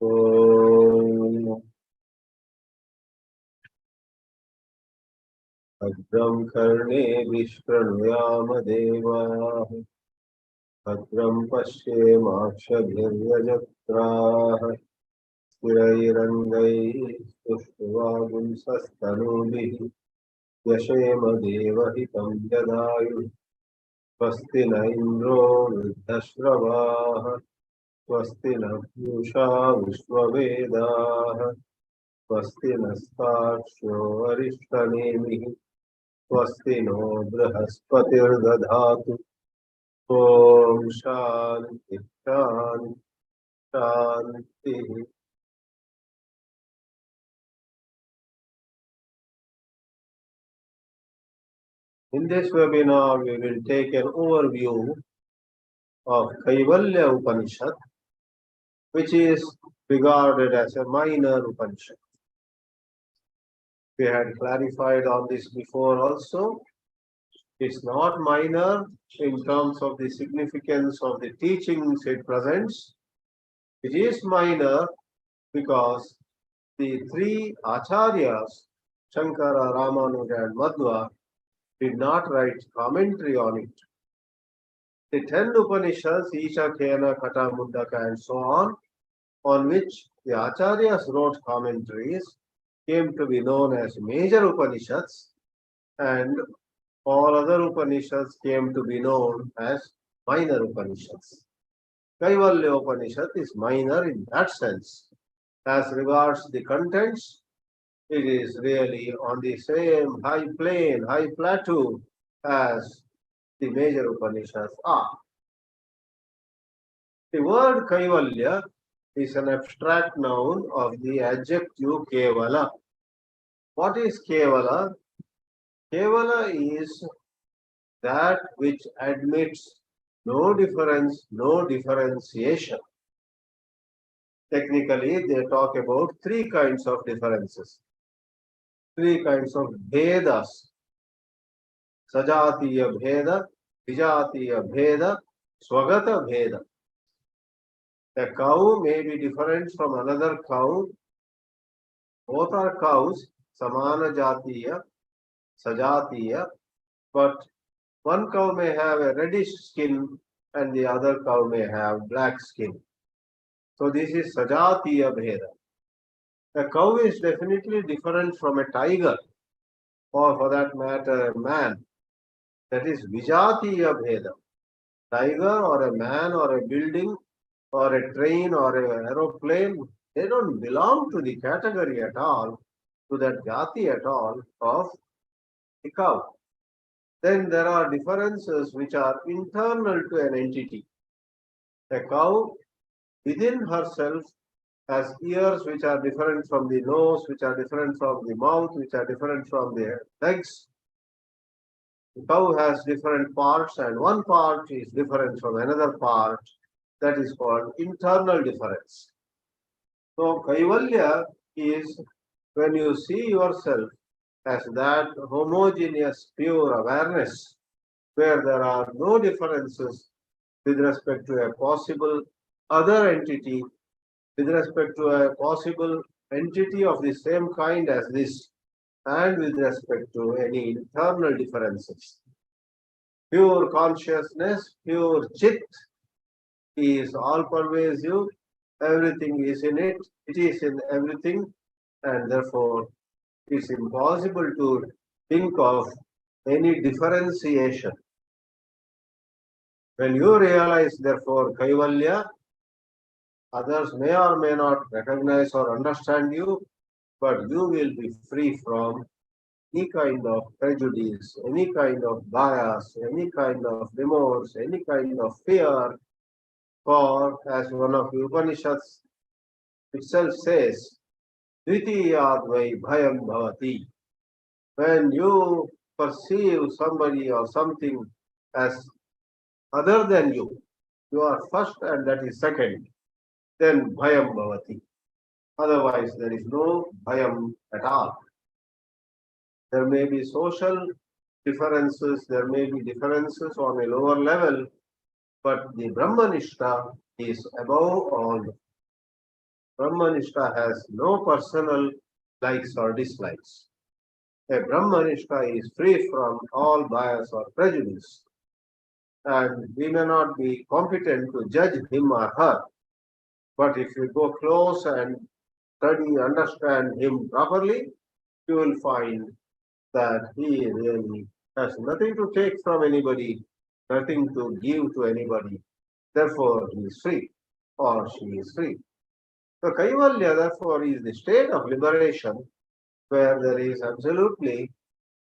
Om Bhadram karne vishpranuyama devah Bhadram pashyemakshabhiryajatraah Sthirairangai pushpavagunsastanubih Yashema devahitam yadayu Swasti na indro vruddhashravah Swasti na purusha vishwavedah Swasti nastaksho arishthanemihi Swasti no brihaspatir dadhatu Om Shanti Shanti Shanti. In this webinar, we will take an overview of Kaivalya-Upanishad, which is regarded as a minor Upanishad. We had clarified on this before also. It's not minor in terms of the significance of the teachings it presents. It is minor because the three acharyas, Shankara, Ramanuja and Madhva, did not write commentary on it. The 10 Upanishads, Isha, Kena, Kata, Muddaka and so on which the acharyas wrote commentaries, came to be known as major Upanishads, and all other Upanishads came to be known as minor Upanishads. Kaivalya-Upanishad is minor in that sense. As regards the contents, it is really on the same high plane, high plateau as the major Upanishads are. The word Kaivalya is an abstract noun of the adjective Kevala. What is Kevala? Kevala is that which admits no difference, no differentiation. Technically, they talk about three kinds of differences, three kinds of Vedas. Sajatiya Veda, Vijatiya Veda, Swagata Veda. A cow may be different from another cow. Both are cows, Samana Jatiya, Sajatiya, but one cow may have a reddish skin and the other cow may have black skin. So this is Sajatiya Veda. A cow is definitely different from a tiger, or for that matter, a man. That is Vijatiya Veda. Tiger or a man or a building or a train or an aeroplane, they don't belong to the category at all, to that jati at all of the cow. Then there are differences which are internal to an entity. A cow within herself has ears which are different from the nose, which are different from the mouth, which are different from the legs. The cow has different parts and one part is different from another part. That is called internal difference. So Kaivalya is when you see yourself as that homogeneous pure awareness where there are no differences with respect to a possible other entity, with respect to a possible entity of the same kind as this, and with respect to any internal differences. Pure consciousness, pure chit is all pervasive, everything is in it, it is in everything, and therefore it's impossible to think of any differentiation. When you realize, therefore, Kaivalya, others may or may not recognize or understand you, but you will be free from any kind of prejudice, any kind of bias, any kind of remorse, any kind of fear. For, as one of the Upanishads itself says, Dvitiyadvai bhayam bhavati. When you perceive somebody or something as other than you, you are first and that is second, then bhayam bhavati. Otherwise, there is no bhayam at all. There may be social differences, there may be differences on a lower level, but the Brahmanishta is above all. Brahmanishta has no personal likes or dislikes. A Brahmanishta is free from all bias or prejudice, and we may not be competent to judge him or her. But if you go close and study, understand him properly, you will find that he really has nothing to take from anybody, nothing to give to anybody. Therefore, he is free or she is free. So Kaivalya, therefore, is the state of liberation where there is absolutely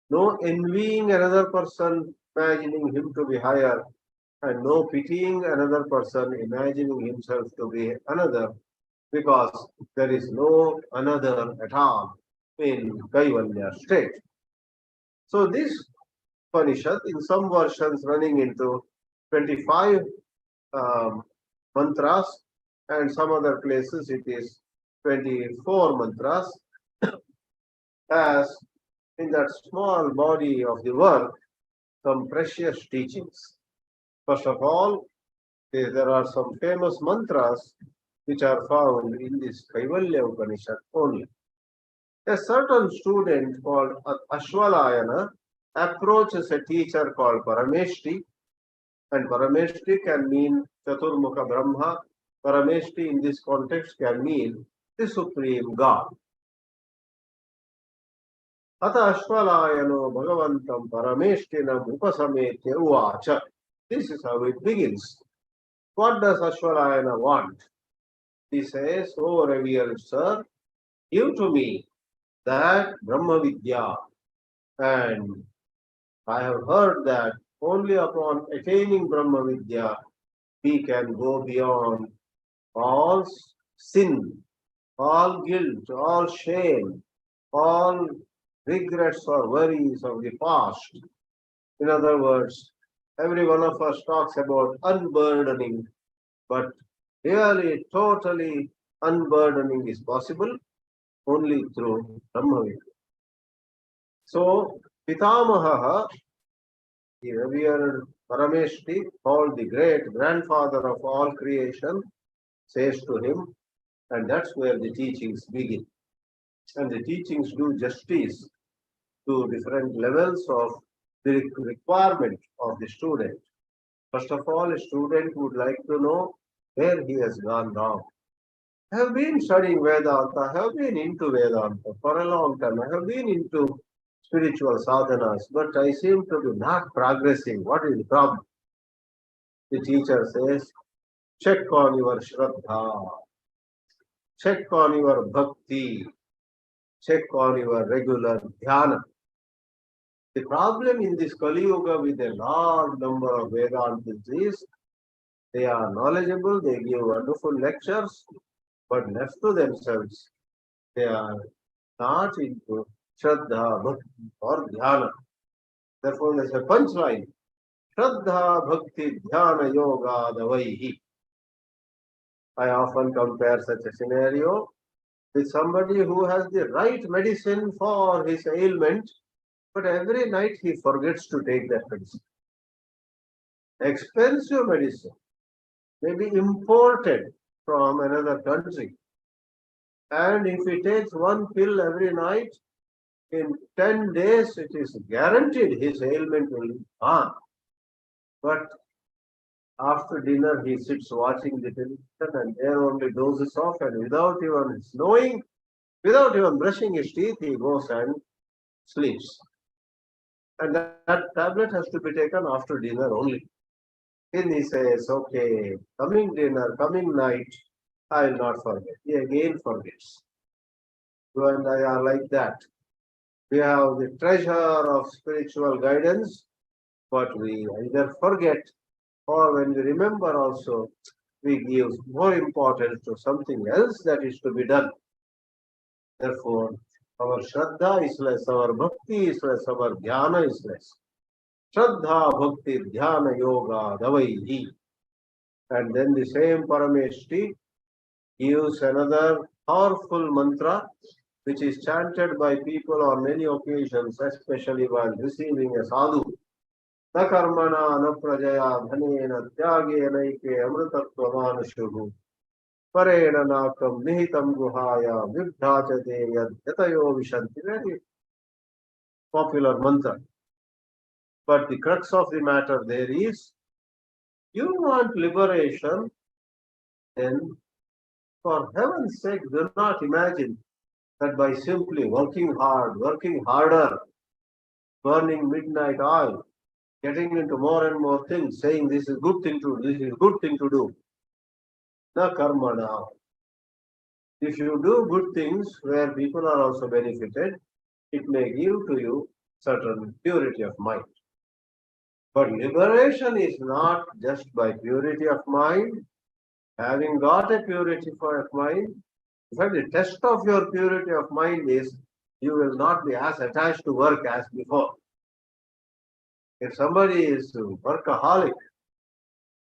no envying another person, imagining him to be higher, and no pitying another person, imagining himself to be another, because there is no another at all in Kaivalya state. So this Upanishad, in some versions running into 25 mantras, and some other places it is 24 mantras, has in that small body of the work some precious teachings. First of all, there are some famous mantras which are found in this Kaivalya-Upanishad only. A certain student called Ashvalayana approaches a teacher called Parameshti, and Parameshti can mean Chaturmukha Brahma. Parameshti in this context can mean the Supreme God. Atha Ashvalayano Bhagavantam Parameshtinam Upasametya Uvacha. This is how it begins. What does Ashvalayana want? He says, "O revered sir, give to me that Brahma Vidya, and I have heard that only upon attaining Brahma Vidya we can go beyond all sin, all guilt, all shame, all regrets or worries of the past." In other words, every one of us talks about unburdening, but really totally unburdening is possible only through Brahma Vidya. So, Pitamaha, the revered Parameshti, called the great grandfather of all creation, says to him, and that's where the teachings begin. And the teachings do justice to different levels of the requirement of the student. First of all, a student would like to know where he has gone wrong. I have been studying Vedanta, I have been into Vedanta for a long time, I have been into spiritual sadhanas, but I seem to be not progressing. What is the problem? The teacher says, check on your Shraddha, check on your Bhakti, check on your regular dhanena. The problem in this Kali Yuga with a large number of Vedantists is they are knowledgeable, they give wonderful lectures, but left to themselves, they are not into Shraddha, Bhakti or Dhyana. Therefore, there's a punchline. Shraddha, Bhakti, Dhyana, Yoga, Davaihi. I often compare such a scenario with somebody who has the right medicine for his ailment, but every night he forgets to take that medicine. Expensive medicine, maybe imported from another country. And if he takes one pill every night, in 10 days it is guaranteed his ailment will be gone. But after dinner he sits watching the television and there only dozes off, and without even knowing, without even brushing his teeth, he goes and sleeps. And that tablet has to be taken after dinner only. Then he says, okay, coming dinner, coming night, I will not forget. He again forgets. You and I are like that. We have the treasure of spiritual guidance, but we either forget or when we remember also, we give more importance to something else that is to be done. Therefore, our Shraddha is less, our Bhakti is less, our Dhyana is less. Shraddha, Bhakti, Dhyana, Yoga, Davaihi. And then the same Parameshti gives another powerful mantra which is chanted by people on many occasions, especially while receiving a sadhu. Na karmanā, na prajayā, dhanena, tyāgenaike, amritatvam-ānashuh. parena nakam nihitam guhaya vibhajate yad yatayo vishanti. Very popular mantra. But the crux of the matter there is, you want liberation, then for heaven's sake, do not imagine that by simply working hard, working harder, burning midnight oil, getting into more and more things, saying this is good thing to do, this is good thing to do. Na karmanā. If you do good things where people are also benefited, it may give to you certain purity of mind. But liberation is not just by purity of mind. Having got a purity of mind, in fact, the test of your purity of mind is you will not be as attached to work as before. If somebody is a workaholic,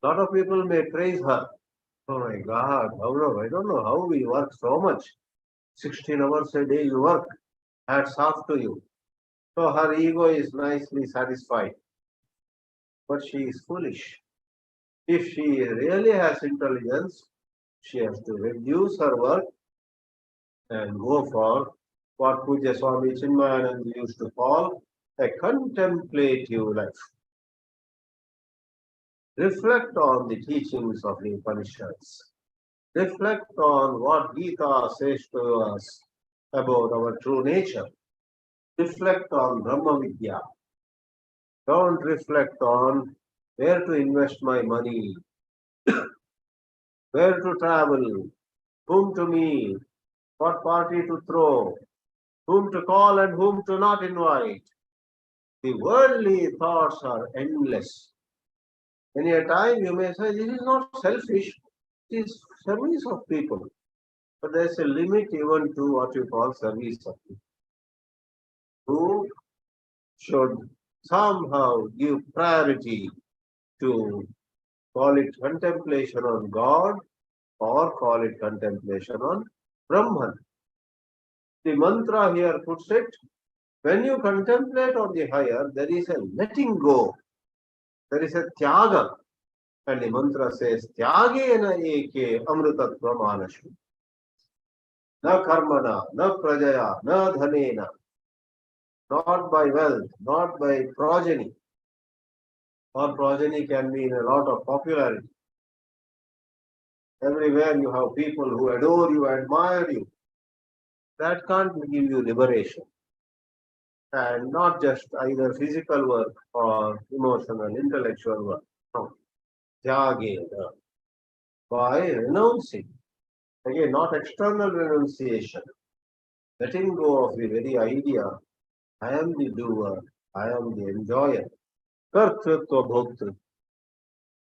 a lot of people may praise her. Oh my God, I don't know how we work so much. 16 hours a day you work. Hats off to you. So her ego is nicely satisfied. But she is foolish. If she really has intelligence, she has to reduce her work and go for what Pujya Swami Chinmayananda used to call a contemplative life. Reflect on the teachings of the Upanishads. Reflect on what Gita says to us about our true nature. Reflect on Brahma Vidya. Don't reflect on where to invest my money, where to travel, whom to meet, what party to throw, whom to call and whom to not invite. The worldly thoughts are endless. Many a time you may say, this is not selfish, it is service of people. But there's a limit even to what you call service of people. Who should somehow give priority to call it contemplation on God or call it contemplation on Brahman. The mantra here puts it, when you contemplate on the higher, there is a letting go. There is a tyaga. And the mantra says, tyāgenaike amritatvam-ānashuh. Na karmanā, na prajayā, na dhanena. Not by wealth, not by progeny. Or progeny can mean a lot of popularity. Everywhere you have people who adore you, admire you. That can't give you liberation. And not just either physical work or emotional, intellectual work. No. Tyāgena. By renouncing. Again, not external renunciation. Letting go of the very idea, I am the doer, I am the enjoyer. Kartrutva bhoktritva.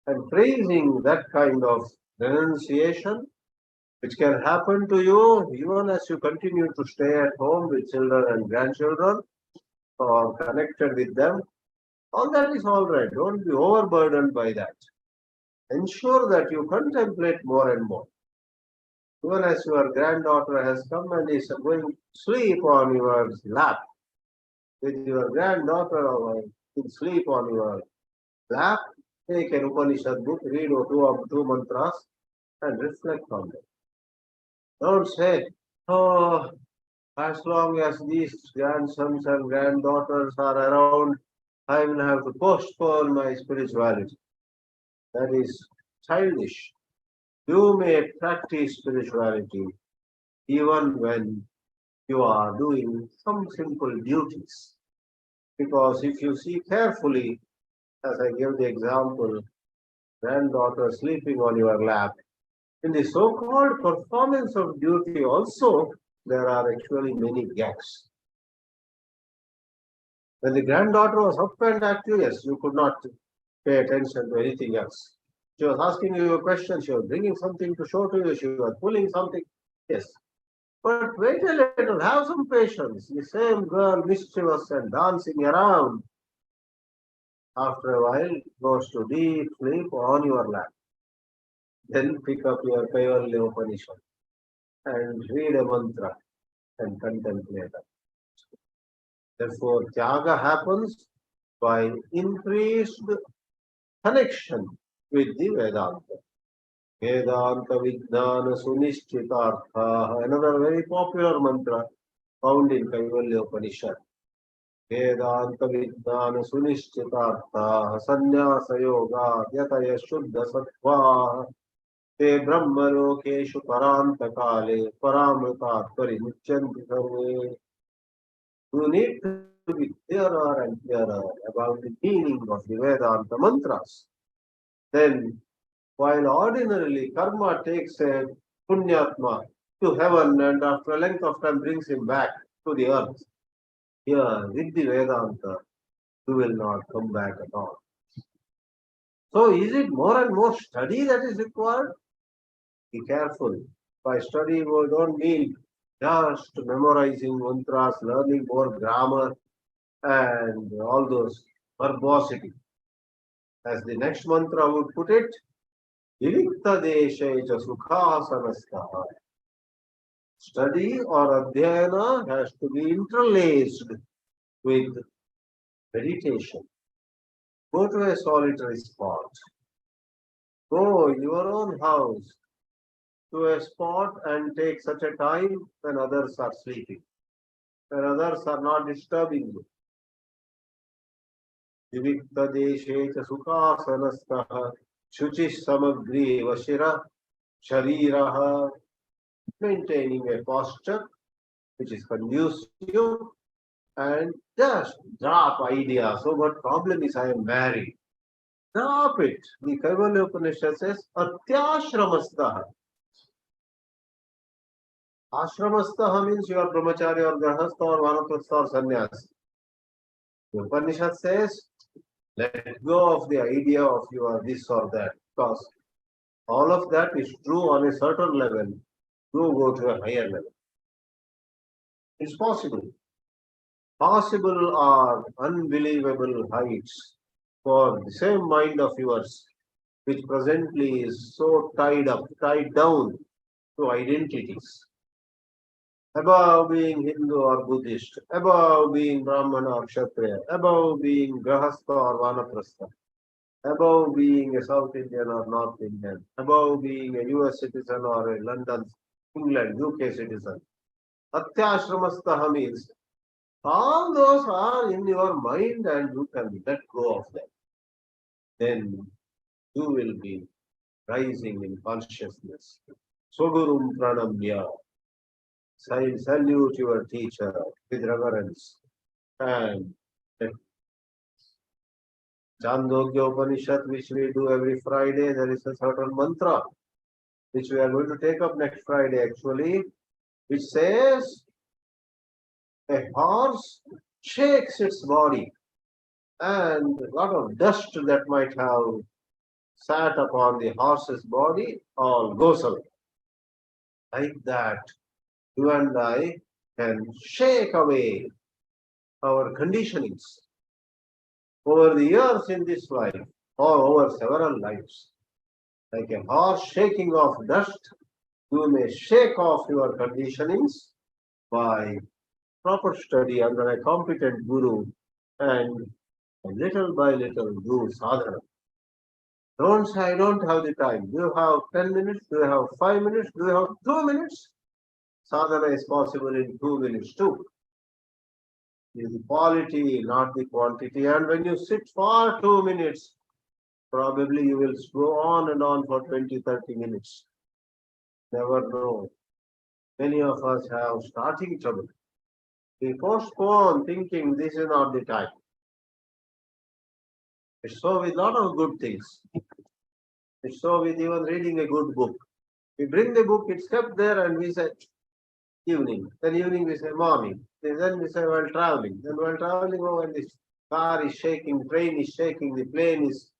And praising that kind of renunciation, which can happen to you even as you continue to stay at home with children and grandchildren or connected with them. All that is all right. Don't be overburdened by that. Ensure that you contemplate more and more. Even as your granddaughter has come and is going to sleep on your lap, with your granddaughter will sleep on your lap, take an Upanishad book, read two mantras, and reflect on them. Don't say, oh, as long as these grandsons and granddaughters are around, I will have to postpone my spirituality. That is childish. You may practice spirituality even when you are doing some simple duties. Because if you see carefully, as I gave the example, granddaughter sleeping on your lap, in the so-called performance of duty also, there are actually many gaps. When the granddaughter was up and active, yes, you could not pay attention to anything else. She was asking you a question, she was bringing something to show to you, she was pulling something, yes. But wait a little, have some patience. The same girl, mischievous and dancing around, after a while goes to deep sleep on your lap. Then pick up your Kaivalya-Upanishad and read a mantra and contemplate it. Therefore, tyaga happens by increased connection with the Vedanta. Vedanta Vijnana Sunishchitartha. Another very popular mantra found in Kaivalya-Upanishad. Vedanta Vijnana Sunishchitartha. Sannyasa Yoga Yataya Shuddha Sattva. Te Brahmalokeshu Parantakale Paramritat Parimuchanti Sarve. You need to be clearer and clearer about the meaning of the Vedanta mantras. Then, while ordinarily karma takes a punyatma to heaven and after a length of time brings him back to the earth, here with the Vedanta, you will not come back at all. So, is it more and more study that is required? Be careful. By study, we don't mean just memorizing mantras, learning more grammar, and all those verbosity. As the next mantra would put it, Vivikta deshe cha sukhasanastha. Study or adhyayana has to be interlaced with meditation. Go to a solitary spot. Go in your own house to a spot and take such a time when others are sleeping, when others are not disturbing you. Vivikta deshe cha sukhasanastha. Shuchi samagri vashira shariraha. Maintaining a posture which is conducive and just drop ideas. So what problem is I am married? Drop it. The Kaivalya-Upanishad says atyashramastha. Ashramastha means you are brahmachari or grahastha or vanaprastha or sannyasi. The Upanishad says let go of the idea of you are this or that, because all of that is true on a certain level. You go to a higher level. It's possible. Possible are unbelievable heights for the same mind of yours, which presently is so tied down to identities. Above being Hindu or Buddhist, above being Brahmana or Kshatriya, above being Grahastha or Vanaprastha, above being a South Indian or North Indian, above being a US citizen or a London, England, UK citizen. Atyashramastha means all those are in your mind and you can let go of them. Then you will be rising in consciousness. Swagurum pranamya. Salute your teacher with reverence. And Chandogya Upanishad, which we do every Friday, there is a certain mantra, which we are going to take up next Friday actually, which says, a horse shakes its body and a lot of dust that might have sat upon the horse's body all goes away. Like that, you and I can shake away our conditionings over the years in this life or over several lives. Like a horse shaking off dust, you may shake off your conditionings by proper study under a competent guru and little by little do sadhana. Don't say, I don't have the time. Do you have 10 minutes? Do you have 5 minutes? Do you have 2 minutes? Sadhana is possible in 2 minutes too. It is the quality, not the quantity. And when you sit for 2 minutes, probably you will go on and on for 20, 30 minutes. Never know. Many of us have starting trouble. We postpone thinking this is not the time. It's so with a lot of good things. It's so with even reading a good book. We bring the book, it's kept there and we say evening. Then evening we say morning. Then we say while traveling. Then while traveling, oh, when the car is shaking, train is shaking, the plane is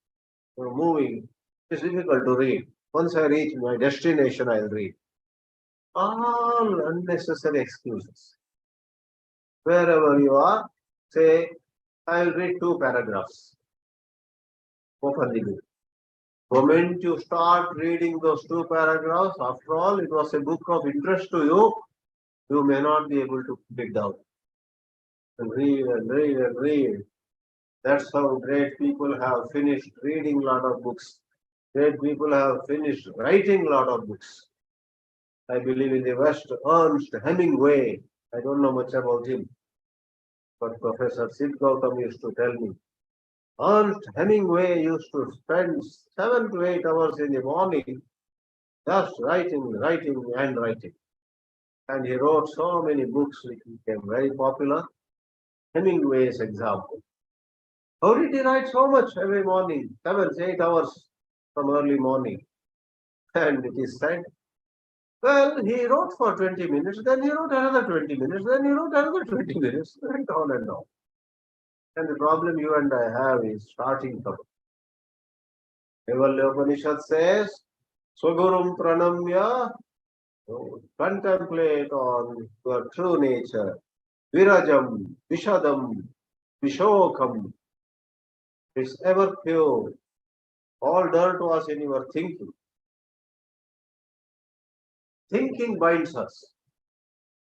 moving, it's difficult to read. Once I reach my destination, I'll read. All unnecessary excuses. Wherever you are, say, I'll read 2 paragraphs. Open the book. The moment you start reading those 2 paragraphs, after all, it was a book of interest to you, you may not be able to put it down. And read and read and read. That's how great people have finished reading a lot of books. Great people have finished writing a lot of books. I believe in the West, Ernst Hemingway. I don't know much about him, but Professor Sid Gautam used to tell me. Ernst Hemingway used to spend 7 to 8 hours in the morning just writing, writing, and writing. And he wrote so many books which became very popular. Hemingway's example. How did he write so much every morning? 7 to 8 hours from early morning. And it is said, well, he wrote for 20 minutes, then he wrote another 20 minutes, then he wrote another 20 minutes, and on and on. And the problem you and I have is starting from. Kaivalya-Upanishad says, Swagarum pranamya, contemplate on your true nature. Virajam, Vishadam, Vishokam. It's ever pure. All dirt was in your thinking. Thinking binds us.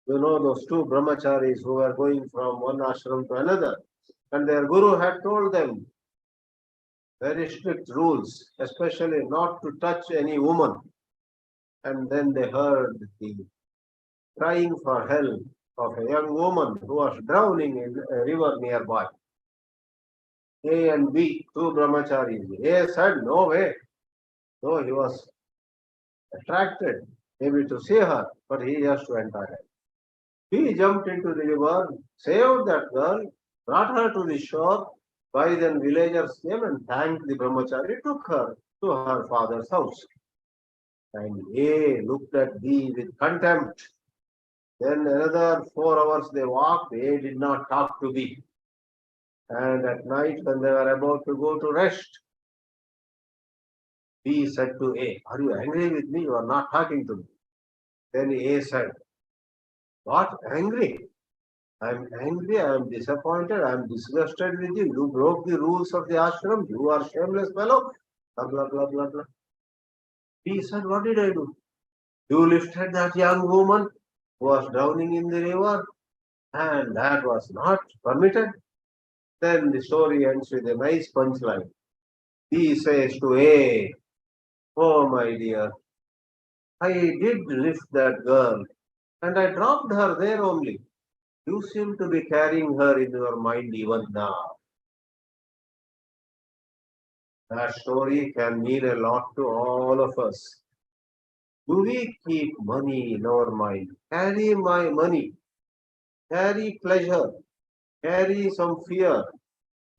You know those two brahmacharis who were going from one ashram to another, and their guru had told them very strict rules, especially not to touch any woman. And then they heard the crying for help of a young woman who was drowning in a river nearby. A and B, two brahmacharis. A said, no way. So he was attracted, maybe to see her, but he just went ahead. He jumped into the river, saved that girl, brought her to the shore. By then villagers came and thanked the brahmachari, took her to her father's house. And A looked at B with contempt. Then another 4 hours they walked. A did not talk to B. And at night when they were about to go to rest, B said to A, are you angry with me? You are not talking to me. Then A said, what? Angry? I am angry, I am disappointed, I am disgusted with you. You broke the rules of the ashram. You are shameless fellow. Blah, blah, blah, blah, blah. He said, what did I do? You lifted that young woman who was drowning in the river, and that was not permitted. Then the story ends with a nice punchline. He says to A, oh my dear, I did lift that girl, and I dropped her there only. You seem to be carrying her in your mind even now. That story can mean a lot to all of us. Do we keep money in our mind? Carry my money, carry pleasure, carry some fear,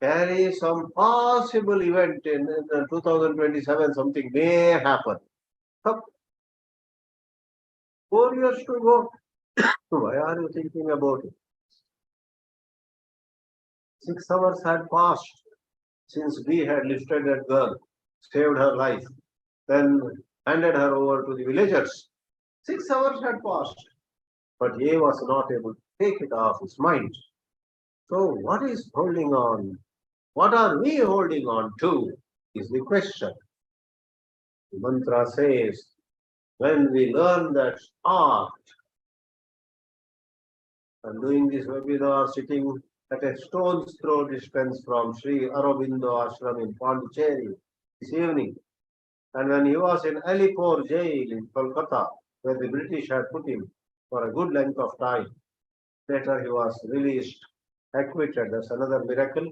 carry some possible event in 2027, something may happen. 4 years to go. Why are you thinking about it? 6 hours had passed since we had lifted that girl, saved her life, then handed her over to the villagers. 6 hours had passed, but he was not able to take it off his mind. So what is holding on? What are we holding on to is the question. The mantra says, when we learn that art, I'm doing this webinar sitting at a stone's throw distance from Sri Aurobindo Ashram in Pondicherry this evening. And when he was in Alipore jail in Kolkata, where the British had put him for a good length of time, later he was released, acquitted. That's another miracle.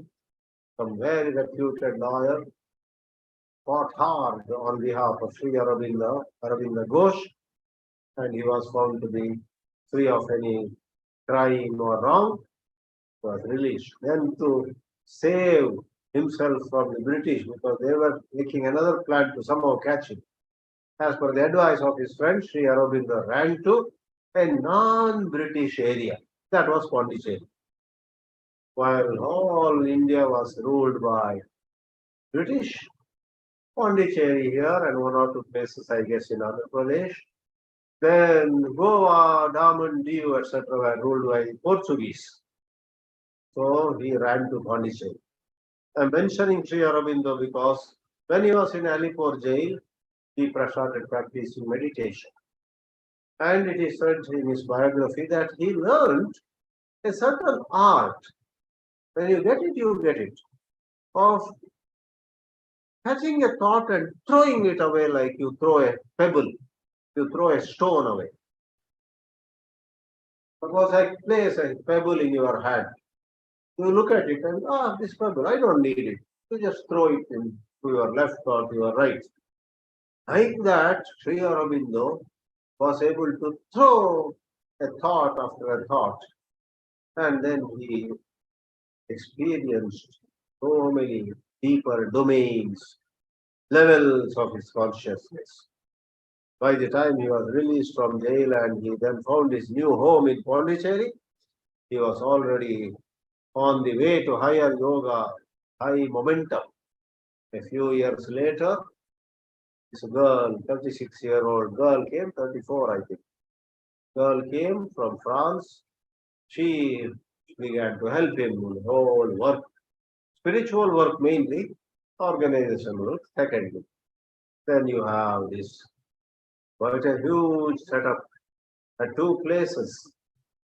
Some very reputed lawyer fought hard on behalf of Sri Aurobindo Ghosh, and he was found to be free of any crime or wrong, was released. Then to save himself from the British, because they were making another plan to somehow catch him. As per the advice of his friend, Sri Aurobindo ran to a non-British area. That was Pondicherry. While all India was ruled by British, Pondicherry here and one or two places, I guess, in Andhra Pradesh. Then Goa, Daman, Diu, etc. were ruled by the Portuguese. So he ran to Pondicherry. I'm mentioning Sri Aurobindo because when he was in Alipore jail, he started practicing meditation. And it is said in his biography that he learned a certain art. When you get it, of catching a thought and throwing it away like you throw a pebble, you throw a stone away. Suppose I place a pebble in your hand. You look at it and, this pebble, I don't need it. You just throw it to your left or to your right. Like that, Sri Aurobindo was able to throw a thought after a thought, and then he experienced so many deeper domains, levels of his consciousness. By the time he was released from jail and he then found his new home in Pondicherry, he was already on the way to higher yoga, high momentum. A few years later, this girl, 36-year-old girl came, 34 I think. Girl came from France. She began to help him in whole work, spiritual work mainly, organizational work secondly. Then you have this quite a huge setup at two places,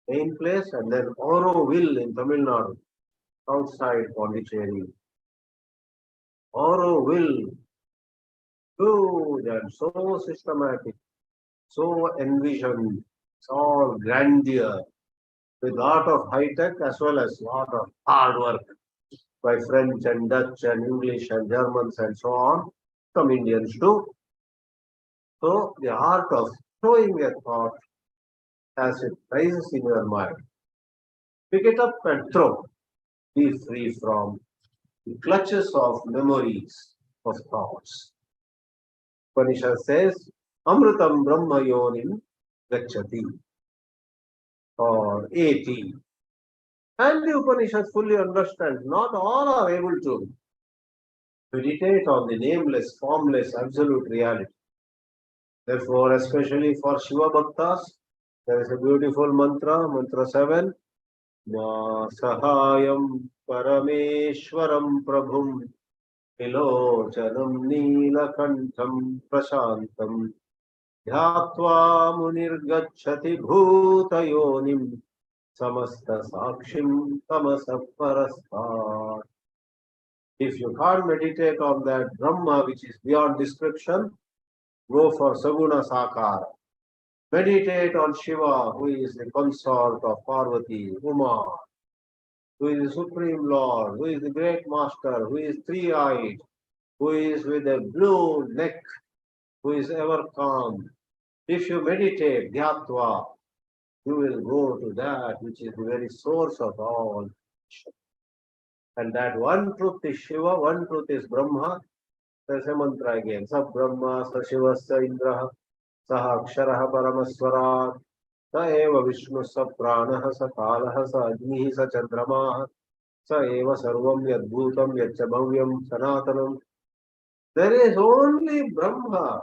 main place and then Auroville in Tamil Nadu, outside Pondicherry. Auroville, huge and so systematic, so envisioned, it's all grandeur, with lot of high tech as well as lot of hard work by French and Dutch and English and Germans and so on, some Indians too. So the art of throwing a thought as it rises in your mind, pick it up and throw. Be free from the clutches of memories of thoughts. Upanishad says, Amritam Brahma Yonim Gacchati or Eti. And the Upanishad fully understands not all are able to meditate on the nameless, formless, absolute reality. Therefore, especially for Shiva Bhaktas, there is a beautiful mantra, mantra 7. Sahayam Parameshwaram Prabhum Ilochanam Neelakantham Prashantam Dhyatva Munirgacchati Bhutayonim Samasta Sakshim Tamasa Parastat. If you can't meditate on that Brahma which is beyond description, go for Saguna Sakara. Meditate on Shiva, who is the consort of Parvati, Uma, who is the Supreme Lord, who is the Great Master, who is three-eyed, who is with a blue neck, who is ever calm. If you meditate, Dhyatva, you will go to that which is the very source of all. And that one truth is Shiva, one truth is Brahma. There's a mantra again. Sa Brahma, sa Shiva, sa Indra, sa Akshara Paramaswarat, sa eva Vishnu, sa Prana, sa Kala, sa Agni, sa Chandrama, sa eva Sarvam Yadbhutam Yachabhavyam Sanatanam. There is only Brahma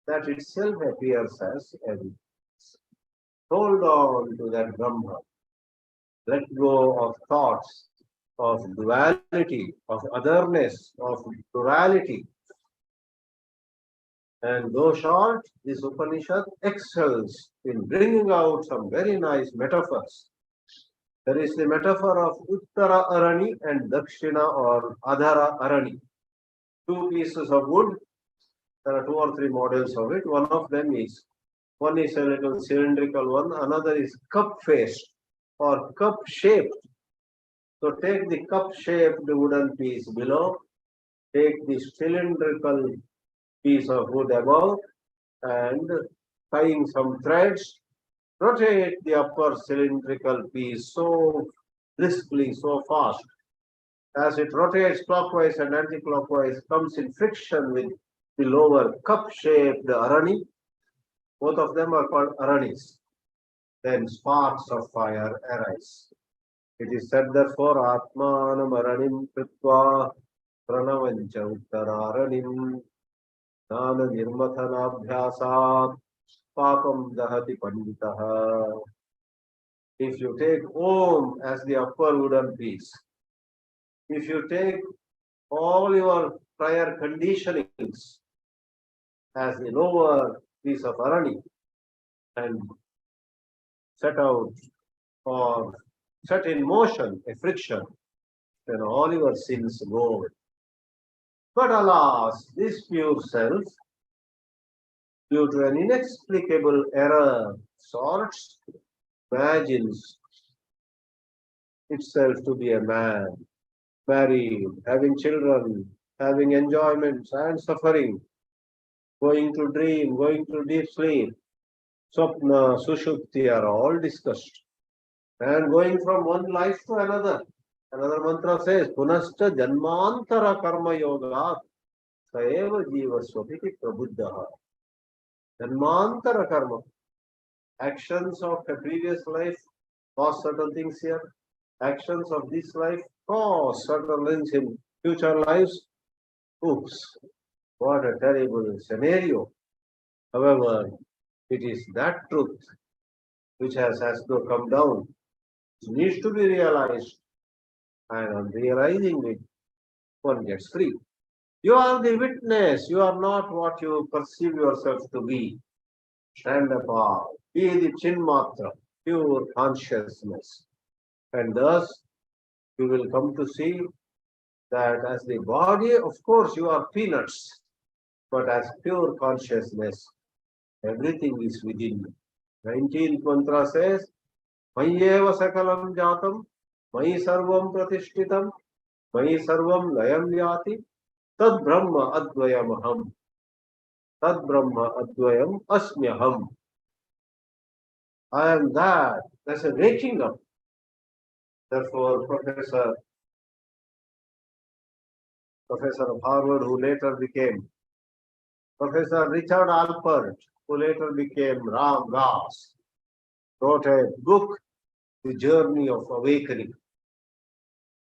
that itself appears as evidence. Hold on to that Brahma. Let go of thoughts of duality, of otherness, of plurality. And though short, this Upanishad excels in bringing out some very nice metaphors. There is the metaphor of Uttara Arani and Dakshina or Adhara Arani. Two pieces of wood. There are two or three models of it. One is a little cylindrical one, another is cup-faced or cup-shaped. So take the cup-shaped wooden piece below, take the cylindrical piece of wood above, and tying some threads, rotate the upper cylindrical piece so briskly, so fast. As it rotates clockwise and anti-clockwise, comes in friction with the lower cup-shaped arani. Both of them are called aranis. Then sparks of fire arise. It is said therefore, Atmanam aranim kritva pranavancha uttararanim nana nirmathanabhyasat papam dahati panditaha. If you take Om as the upper wooden piece, if you take all your prior conditionings as the lower piece of arani and set out or set in motion a friction, then all your sins go away. But alas, this pure self, due to an inexplicable error of sorts, imagines itself to be a man, married, having children, having enjoyments and suffering, going to dream, going to deep sleep. Swapna, Sushupti are all discussed. And going from one life to another. Another mantra says, Punascha Janmantara Karma Yoga Saeva Jiva Swapiti Prabuddha. Janmantara Karma. Actions of a previous life cause certain things here. Actions of this life cause certain things in future lives. Oops, what a terrible scenario. However, it is that truth which has to come down. It needs to be realized. And on realizing it, one gets free. You are the witness. You are not what you perceive yourself to be. Stand apart. Be the Chinmatra, pure consciousness. And thus, you will come to see that as the body, of course, you are peanuts. But as pure consciousness, everything is within you. 19th mantra says, Mayyeva sakalam jatam, Mayi sarvam pratishtitam, Mayi sarvam layam yati, Tad Brahma Advayam Aham. Tad Brahma Advayam Asmyaham. I am that. That's a waking up. Therefore, Professor of Harvard, who later became Professor Richard Alpert, who later became Ram Dass, wrote a book, The Journey of Awakening.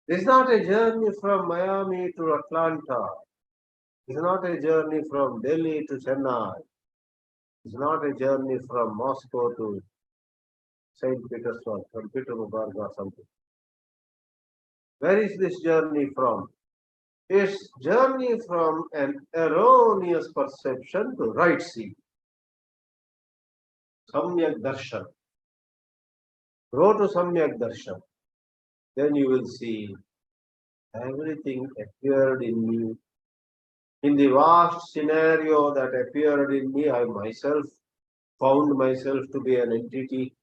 This is not a journey from Miami to Atlanta. It's not a journey from Delhi to Chennai. It's not a journey from Moscow to St. Petersburg, from Petersburg or something. Where is this journey from? It's journey from an erroneous perception to right seeing. Samyak darshan. Go to Samyak darshan. Then you will see everything appeared in me. In the vast scenario that appeared in me, I myself found myself to be an entity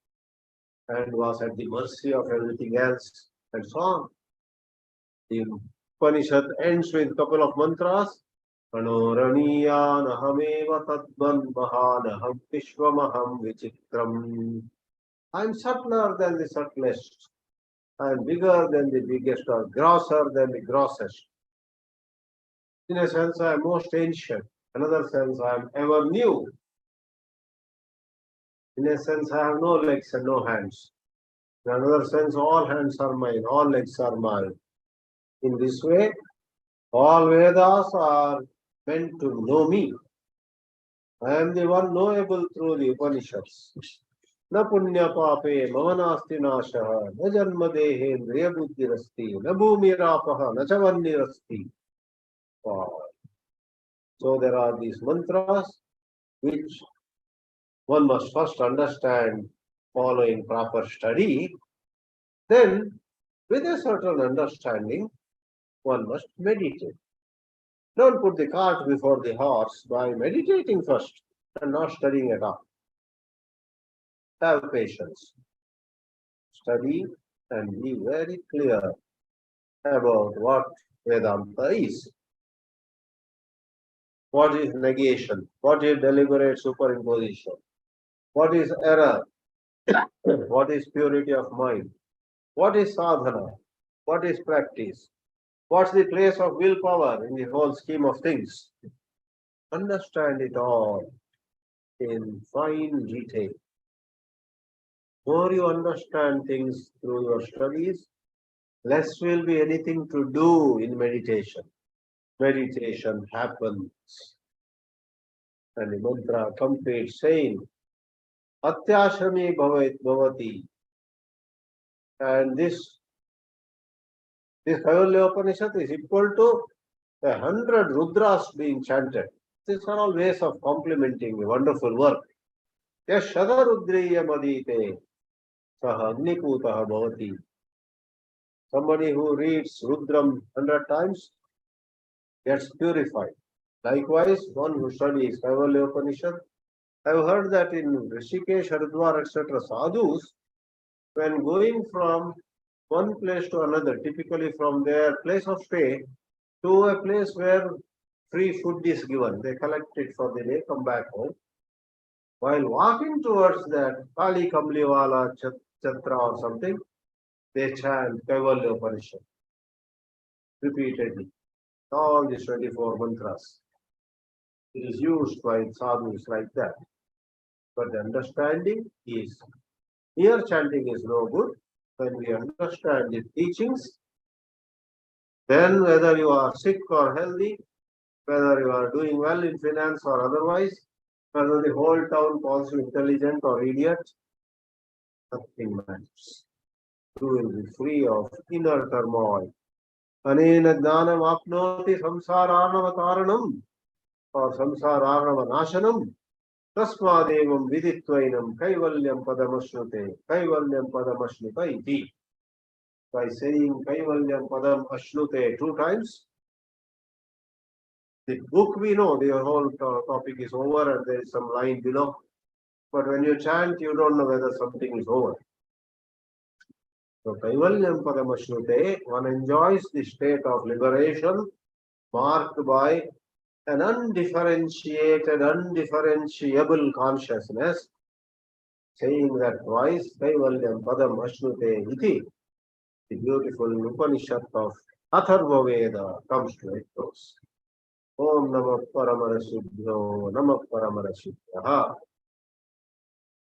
and was at the mercy of everything else, and so on. The Upanishad ends with a couple of mantras. Anoraniyanahameva tadvan mahanaham vishwamaham vichitram. I am subtler than the subtlest. I am bigger than the biggest, or grosser than the grossest. In a sense, I am most ancient. In another sense, I am ever new. In a sense, I have no legs and no hands. In another sense, all hands are mine, all legs are mine. In this way, all Vedas are meant to know me. I am the one knowable through the Upanishads. Na punya pape mamanasti nashaha, na janma dehendriya buddhirasti, na bhumirapaha, na chavannirasti. So there are these mantras which one must first understand following proper study. Then, with a certain understanding, one must meditate. Don't put the cart before the horse by meditating first and not studying at all. Have patience. Study and be very clear about what Vedanta is. What is negation? What is deliberate superimposition? What is error? What is purity of mind? What is sadhana? What is practice? What's the place of willpower in the whole scheme of things? Understand it all in fine detail. More you understand things through your studies, less will be anything to do in meditation. Meditation happens. And the mantra completes saying, Atyashrami bhavati. And this Kaivalya-Upanishad is equal to 100 Rudras being chanted. These are all ways of complimenting the wonderful work. Yashada Rudriya Madite Saha Agnikutaha Bhavati. Somebody who reads Rudram 100 times gets purified. Likewise, one who studies Kaivalya-Upanishad, I've heard that in Rishikesh, Haridwar, etc., sadhus, when going from one place to another, typically from their place of stay to a place where free food is given, they collect it for the day, come back home. While walking towards that Kali Kamliwala Chatra or something, they chant Kaivalya-Upanishad repeatedly. All these 24 mantras. It is used by sadhus like that. But the understanding is, here chanting is no good. When we understand the teachings, then whether you are sick or healthy, whether you are doing well in finance or otherwise, whether the whole town calls you intelligent or idiot, nothing matters. You will be free of inner turmoil. Anena dhanam apnoti samsararnava karanam or samsararnava nashanam tasmadevam viditvainam kaivalyam padam ashnute iti. By saying Kaivalyam Padam Ashnute 2 times, the book we know, the whole topic is over and there is some line below. But when you chant, you don't know whether something is over. So Kaivalyam Padam Ashnute, one enjoys the state of liberation marked by an undifferentiated, undifferentiable consciousness. Saying that twice, Kaivalyam Padam Ashnute iti, the beautiful Upanishad of Atharva Veda comes to a close. Om Namah Paramara Siddhyo Namah Paramara Siddhyaha.